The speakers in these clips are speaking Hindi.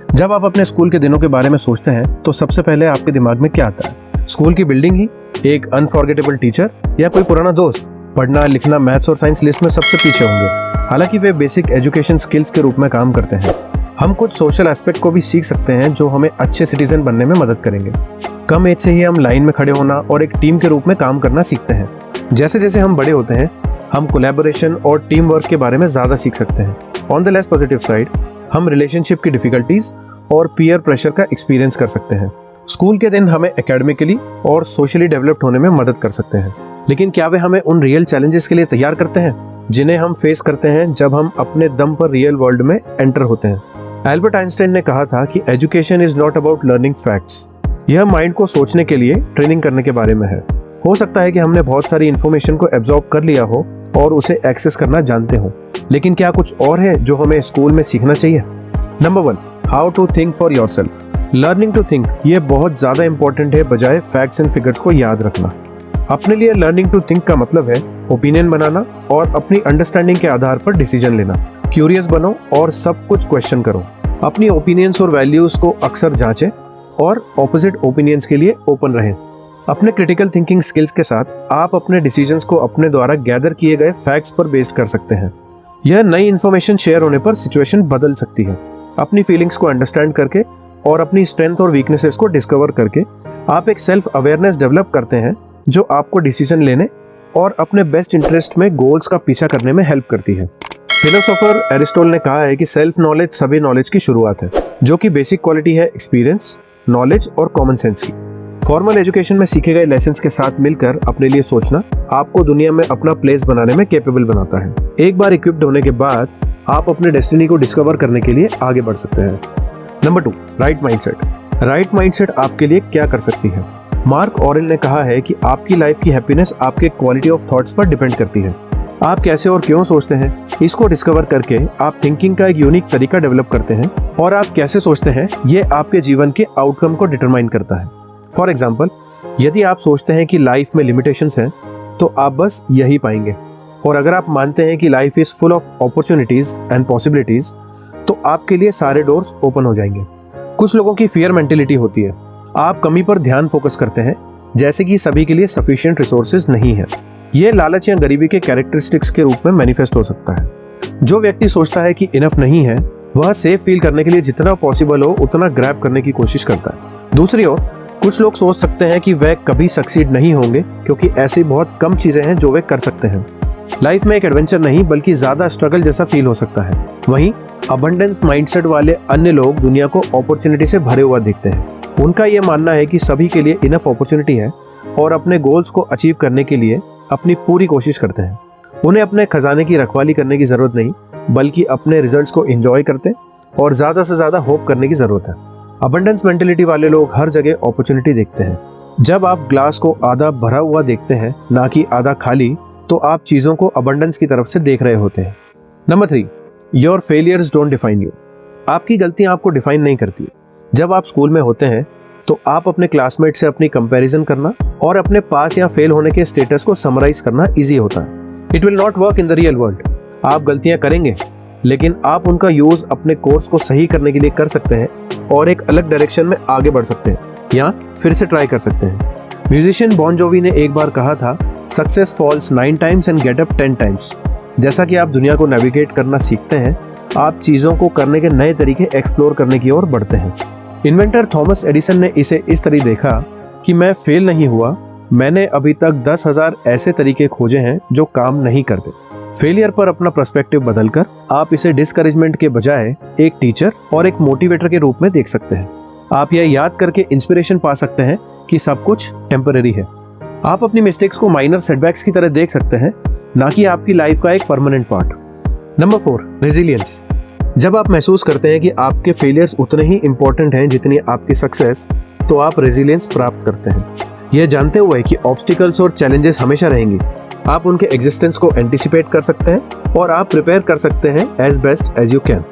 जब आप अपने स्कूल के दिनों के बारे में सोचते हैं तो सबसे पहले आपके दिमाग में क्या आता है? स्कूल की बिल्डिंग ही, एक अनफॉरगेटेबल टीचर, या कोई पुराना दोस्त? पढ़ना लिखना मैथ्स और साइंस लिस्ट में सबसे पीछे होंगे, हालांकि वे बेसिक एजुकेशन स्किल्स के रूप में काम करते हैं। हम कुछ सोशल एस्पेक्ट को भी सीख सकते हैं जो हमें अच्छे सिटीजन बनने में मदद करेंगे। कम एज से ही हम लाइन में खड़े होना और एक टीम के रूप में काम करना सीखते हैं। जैसे जैसे हम बड़े होते हैं हम कोलैबोरेशन और टीम वर्क के बारे में ज़्यादा सीख सकते हैं। On the less positive side, हम रिलेशनशिप की डिफिकल्टीज और पीयर प्रेशर का एक्सपीरियंस कर सकते हैं। स्कूल के दिन हमें एकेडमिकली और सोशली डेवलप्ड होने में मदद कर सकते हैं, लेकिन क्या वे हमें उन रियल चैलेंजेस के लिए तैयार करते हैं जिन्हें हम फेस करते हैं जब हम अपने दम पर रियल वर्ल्ड में एंटर होते हैं? एल्बर्ट आइंस्टाइन ने कहा था कि education is not about learning facts. यह माइंड को सोचने के लिए ट्रेनिंग करने के बारे में है। हो सकता है कि हमने बहुत सारी इन्फॉर्मेशन को एब्जॉर्ब कर लिया हो और उसे एक्सेस करना जानते हो, लेकिन क्या कुछ और है जो हमें स्कूल में सीखना चाहिए? Number 1, how to think for yourself. Learning to think, ये बहुत ज़्यादा इंपॉर्टेंट है बजाय फैक्ट्स एंड फिगर्स को याद रखना। अपने लिए लर्निंग टू थिंक का मतलब है ओपिनियन बनाना और अपनी अंडरस्टैंडिंग के आधार पर डिसीजन लेना। क्यूरियस बनो और सब कुछ क्वेश्चन करो। अपनी ओपिनियंस और वैल्यूज को अक्सर जांचें और ऑपोजिट ओपिनियंस के लिए ओपन रहें। अपने क्रिटिकल थिंकिंग स्किल्स के साथ आप अपने डिसीजंस को अपने द्वारा गैदर किए गए फैक्ट्स पर बेस्ड कर सकते हैं। यह नई इन्फॉर्मेशन शेयर होने पर सिचुएशन बदल सकती है। अपनी फीलिंग्स को अंडरस्टैंड करके और अपनी स्ट्रेंथ और वीकनेसेस को डिस्कवर करके आप एक सेल्फ अवेयरनेस डेवलप करते हैं जो आपको डिसीजन लेने और अपने बेस्ट इंटरेस्ट में गोल्स का पीछा करने में हेल्प करती है। फिलोसोफर एरिस्टोटल ने कहा है कि सेल्फ नॉलेज सभी नॉलेज की शुरुआत है, जो कि बेसिक क्वालिटी है एक्सपीरियंस, नॉलेज और कॉमन सेंस की। फॉर्मल एजुकेशन में सीखे गए लेसन्स के साथ मिलकर अपने लिए सोचना आपको दुनिया में अपना प्लेस बनाने में कैपेबल बनाता है। एक बार इक्विप्ड होने के बाद आप अपने डेस्टिनी को डिस्कवर करने के लिए आगे बढ़ सकते हैं। Number 2, right mindset. Right mindset आपके लिए क्या कर सकती है? मार्क ऑरेल ने कहा है कि आपकी लाइफ की हैप्पीनेस आपके क्वालिटी ऑफ थॉट्स पर डिपेंड करती है। आप कैसे और क्यों सोचते हैं, इसको डिस्कवर करके आप थिंकिंग का एक यूनिक तरीका डेवलप करते हैं, और आप कैसे सोचते हैं ये आपके जीवन के आउटकम को डिटरमाइन करता है। फॉर एग्जाम्पल, यदि आप सोचते हैं कि लाइफ में लिमिटेशंस हैं तो आप बस यही पाएंगे, और अगर आप मानते हैं कि life is full of opportunities and possibilities तो आपके लिए सारे डोर्स ओपन हो जाएंगे। कुछ लोगों की फियर मेंटेलिटी होती है। आप कमी पर ध्यान फोकस करते हैं, जैसे कि सभी के लिए सफिशिएंट रिसोर्सेज नहीं है। ये लालच या गरीबी के कैरेक्टरिस्टिक्स के रूप में मैनिफेस्ट हो सकता है। जो व्यक्ति सोचता है कि इनफ नहीं है, वह सेफ फील करने के लिए जितना पॉसिबल हो उतना ग्रैब करने की कोशिश करता है। दूसरी ओर, कुछ लोग सोच सकते हैं कि वे कभी सक्सीड नहीं होंगे क्योंकि ऐसी बहुत कम चीजें हैं जो वे कर सकते हैं। लाइफ में एक एडवेंचर नहीं बल्कि ज्यादा स्ट्रगल जैसा फील हो सकता है। वहीं अबंडेंस माइंडसेट वाले अन्य लोग दुनिया को अपॉर्चुनिटी से भरे हुआ देखते हैं। उनका यह मानना है कि सभी के लिए इनफ अपॉर्चुनिटी है और अपने गोल्स को अचीव करने के लिए अपनी पूरी कोशिश करते हैं। उन्हें अपने खजाने की रखवाली करने की जरूरत नहीं, बल्कि अपने रिजल्ट्स को एंजॉय करते और ज्यादा से ज्यादा होप करने की जरूरत है। अबंडेंस मेंटेलिटी वाले लोग हर जगह अपॉर्चुनिटी देखते हैं। जब आप ग्लास को आधा भरा हुआ देखते हैं, ना कि आधा खाली, तो आप चीजों को अबंडेंस की तरफ से देख रहे होते हैं। Number 3, your failures don't define you. आपकी गलतियां आपको डिफाइन नहीं करती। जब आप स्कूल में होते हैं तो आप अपने क्लासमेट से अपनी कंपैरिजन करना और अपने पास या फेल होने के स्टेटस को समराइज करना इजी होता है। It will not work in the real world. आप गलतियां करेंगे, लेकिन आप उनका यूज अपने कोर्स को सही करने के लिए कर सकते हैं और एक अलग डायरेक्शन में आगे बढ़ सकते हैं, या फिर से ट्राई कर सकते हैं। म्यूजिशियन बॉन जोवी ने एक बार कहा था, success falls 9 times and get up 10 times. जैसा कि आप दुनिया को नेविगेट करना सीखते हैं, आप चीजों को करने के नए तरीके एक्सप्लोर करने की ओर बढ़ते हैं। इन्वेंटर थॉमस एडिसन ने इसे इस तरह देखा कि मैं फेल नहीं हुआ, मैंने अभी तक 10,000 ऐसे तरीके खोजे हैं जो काम नहीं करते। फेलियर पर अपना पर्सपेक्टिव बदलकर आप इसे डिस्करेजमेंट के बजाय एक टीचर और एक मोटिवेटर के रूप में देख सकते हैं। आप यह याद करके इंस्पिरेशन पा सकते हैं कि सब कुछ टेम्पररी है। आप अपनी मिस्टेक्स को माइनर सेटबैक्स की तरह देख सकते हैं, ना कि आपकी लाइफ का एक परमानेंट पार्ट। Number 4, resilience. जब आप महसूस करते हैं कि आपके फेलियर्स उतने ही इंपॉर्टेंट हैं जितनी आपकी सक्सेस, तो आप रेजिलियंस प्राप्त करते हैं। यह जानते हुए कि ऑब्स्टिकल्स और चैलेंजेस हमेशा रहेंगी, आप उनके एग्जिस्टेंस को एंटिसिपेट कर सकते हैं और आप प्रिपेयर कर सकते हैं as best as you can.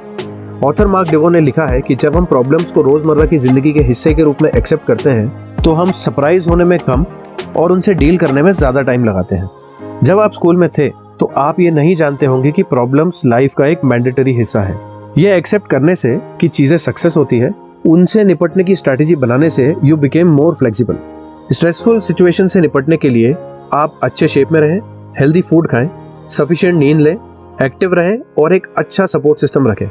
Author Mark Devo ने लिखा है कि जब हम प्रॉब्लम्स को रोजमर्रा की जिंदगी के हिस्से के रूप में एक्सेप्ट करते हैं तो हम सरप्राइज होने में कम और उनसे डील करने में ज्यादा टाइम लगाते हैं। जब आप स्कूल में थे तो आप ये नहीं जानते होंगे कि प्रॉब्लम्स लाइफ का एक मैंडेटरी हिस्सा है। यह एक्सेप्ट करने से कि चीजें सक्सेस होती है, उनसे निपटने की स्ट्रैटेजी बनाने से you became more flexible. Stressful situation से निपटने के लिए आप अच्छे शेप में रहें, हेल्दी फूड खाएं, सफिशिएंट नींद लें, एक्टिव रहें और एक अच्छा सपोर्ट सिस्टम रखें।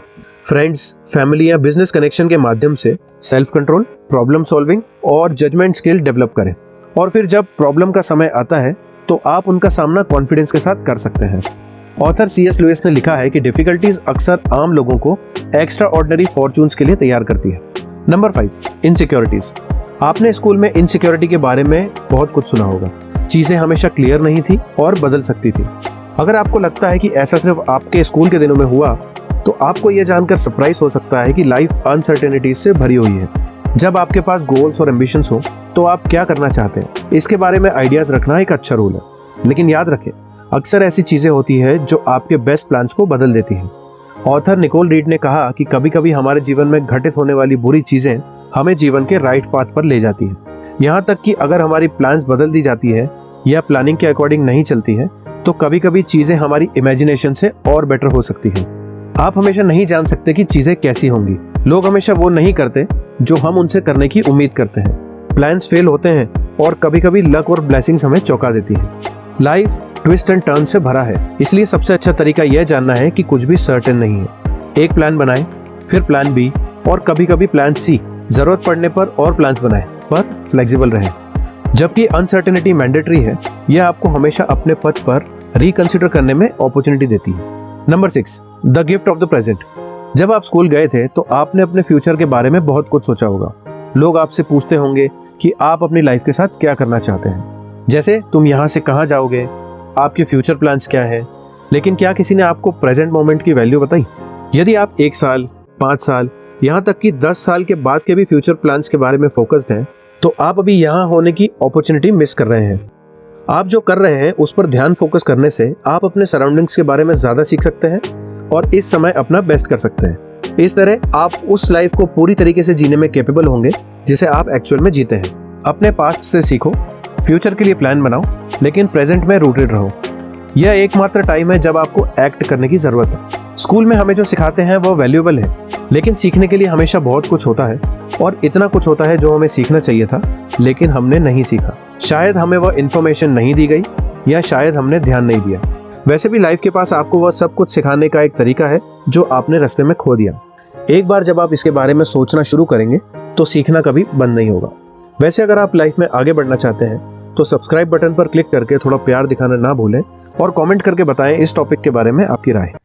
फ्रेंड्स, फैमिली या बिजनेस कनेक्शन के माध्यम से सेल्फ कंट्रोल, प्रॉब्लम सॉल्विंग और जजमेंट स्किल डेवलप करें। और फिर जब प्रॉब्लम का समय आता है तो आप उनका सामना कॉन्फिडेंस के साथ कर सकते हैं। Author C.S. लुइस ने लिखा है कि डिफिकल्टीज अक्सर आम लोगों को एक्स्ट्रा ऑर्डिनरी फॉर्चून्स के लिए तैयार करती है। Number 5, insecurities. आपने स्कूल में इनसिक्योरिटी के बारे में बहुत कुछ सुना होगा। चीजें हमेशा क्लियर नहीं थी और बदल सकती थी। अगर आपको लगता है कि ऐसा सिर्फ आपके स्कूल के दिनों में हुआ, तो आपको यह जानकर सरप्राइज हो सकता है कि लाइफ अनसर्टेनिटीज से भरी हुई है। जब आपके पास गोल्स और एम्बिशंस हो तो आप क्या करना चाहते हैं, इसके बारे में आइडियाज रखना एक अच्छा रूल है। लेकिन याद रखें, अक्सर ऐसी चीजें होती है जो आपके बेस्ट प्लान्स को बदल देती हैं। ऑथर निकोल रीड ने कहा कि कभी कभी हमारे जीवन में घटित होने वाली बुरी चीजें हमें जीवन के राइट पाथ पर ले जाती हैं। यहाँ तक कि अगर हमारी प्लान्स बदल दी जाती है या प्लानिंग के अकॉर्डिंग नहीं चलती है, तो कभी कभी चीजें हमारी इमेजिनेशन से और बेटर हो सकती हैं। आप हमेशा नहीं जान सकते कि चीजें कैसी होंगी। लोग हमेशा वो नहीं करते जो हम उनसे करने की उम्मीद करते हैं। प्लान्स फेल होते हैं और कभी कभी लक और ब्लेसिंग्स हमें चौंका देती हैं। लाइफ ट्विस्ट एंड टर्न से भरा है, इसलिए सबसे अच्छा तरीका यह जानना है कि कुछ भी सर्टेन नहीं है। एक प्लान बनाएं, फिर प्लान बी और कभी कभी प्लान सी। जरूरत पड़ने पर और प्लान्स बनाएं, पर फ्लेक्सिबल रहें। जबकि अनसर्टेनिटी मैंडेटरी है, यह आपको हमेशा अपने पथ पर रिकंसिडर करने में अपॉर्चुनिटी देती है। Number 6, the gift of the present. जब आप स्कूल गए थे तो आपने अपने फ्यूचर के बारे में बहुत कुछ सोचा होगा। लोग आपसे पूछते होंगे कि आप अपनी लाइफ के साथ क्या करना चाहते हैं, जैसे तुम यहाँ से कहाँ जाओगे, आपके फ्यूचर प्लान्स क्या है। लेकिन क्या किसी ने आपको प्रेजेंट मोमेंट की वैल्यू बताई? यदि आप 1 साल, 5 साल, यहाँ तक कि 10 साल के बाद के भी फ्यूचर प्लान्स के बारे में फोकस्ड हैं, तो आप अभी यहाँ होने की अपॉर्चुनिटी मिस कर रहे हैं। आप जो कर रहे हैं उस पर ध्यान फोकस करने से आप अपने सराउंडिंग्स के बारे में ज्यादा सीख सकते हैं और इस समय अपना बेस्ट कर सकते हैं। इस तरह आप उस लाइफ को पूरी तरीके से जीने में कैपेबल होंगे जिसे आप एक्चुअल में जीते हैं। अपने पास्ट से सीखो, फ्यूचर के लिए प्लान बनाओ, लेकिन प्रेजेंट में रूटेड रहो। यह एकमात्र टाइम है जब आपको एक्ट करने की जरूरत है। स्कूल में हमें जो सिखाते हैं वो वैल्यूएबल है, लेकिन सीखने के लिए हमेशा बहुत कुछ होता है और इतना कुछ होता है जो हमें सीखना चाहिए था, लेकिन हमने नहीं सीखा। शायद हमें वह इन्फॉर्मेशन नहीं दी गई या शायद हमने ध्यान नहीं दिया। वैसे भी लाइफ के पास आपको वह सब कुछ सिखाने का एक तरीका है जो आपने रास्ते में खो दिया। एक बार जब आप इसके बारे में सोचना शुरू करेंगे तो सीखना कभी बंद नहीं होगा। वैसे अगर आप लाइफ में आगे बढ़ना चाहते हैं तो सब्सक्राइब बटन पर क्लिक करके थोड़ा प्यार दिखाना ना भूलें और कमेंट करके बताएं इस टॉपिक के बारे में आपकी राय।